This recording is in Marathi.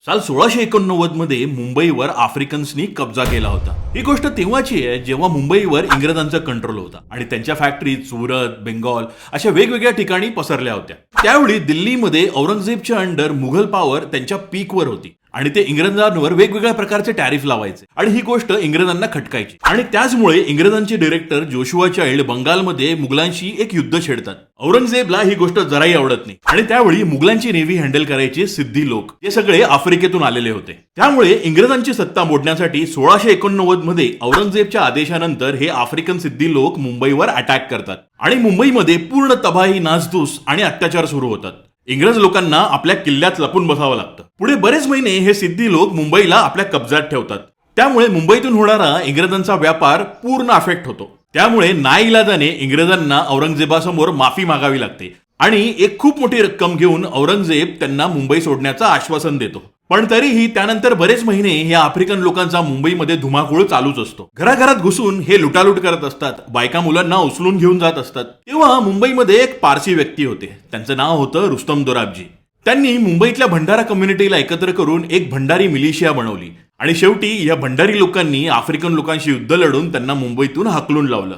साल 1689 मध्ये मुंबईवर आफ्रिकन्सनी कब्जा केला होता। ही गोष्ट तेव्हाची आहे जेव्हा मुंबईवर इंग्रजांचा कंट्रोल होता आणि त्यांच्या फॅक्टरीज सुरत, बेंगॉल अशा वेगवेगळ्या ठिकाणी पसरल्या होत्या। त्यावेळी दिल्लीमध्ये औरंगजेबच्या अंडर मुघल पॉवर त्यांच्या पीकवर होती आणि ते इंग्रजांवर वेगवेगळ्या प्रकारचे टॅरिफ लावायचे आणि ही गोष्ट इंग्रजांना खटकायची आणि त्याचमुळे इंग्रजांचे डायरेक्टर जोशुआ चाइल्ड बंगालमध्ये मुघलांशी एक युद्ध छेडतात। औरंगजेबला ही गोष्ट जराही आवडत नाही आणि त्यावेळी मुघलांची नेव्ही हँडल करायचे सिद्धी लोक हे सगळे आफ्रिकेतून आलेले होते। त्यामुळे इंग्रजांची सत्ता मोडण्यासाठी 1689 मध्ये औरंगजेबच्या आदेशानंतर हे आफ्रिकन सिद्धी लोक मुंबईवर अटॅक करतात आणि मुंबईमध्ये पूर्ण तबाही, नासधूस आणि अत्याचार सुरू होतात। इंग्रज लोकांना आपल्या किल्ल्यात लपून बसावं लागतं। पुढे बरेच महिने हे सिद्धी लोक मुंबईला आपल्या कब्जात ठेवतात। त्यामुळे मुंबईतून होणारा इंग्रजांचा व्यापार पूर्ण अफेक्ट होतो। त्यामुळे नाईलाजाने इंग्रजांना औरंगजेबासमोर माफी मागावी लागते आणि एक खूप मोठी रक्कम घेऊन औरंगजेब त्यांना मुंबई सोडण्याचं आश्वासन देतो। पण तरीही त्यानंतर बरेच महिने या आफ्रिकन लोकांचा मुंबईमध्ये धुमाकूळ चालूच असतो। घराघरात घुसून हे लुटालूट करत असतात, बायका मुलांना उचलून घेऊन जात असतात। तेव्हा मुंबईमध्ये एक पारसी व्यक्ती होते, त्यांचं नाव होतं रुस्तम दोराबजी। त्यांनी मुंबईतल्या भंडारा कम्युनिटीला एकत्र करून एक भंडारी मिलिशिया बनवली आणि शेवटी या भंडारी लोकांनी आफ्रिकन लोकांशी युद्ध लढून त्यांना मुंबईतून हाकलून लावलं।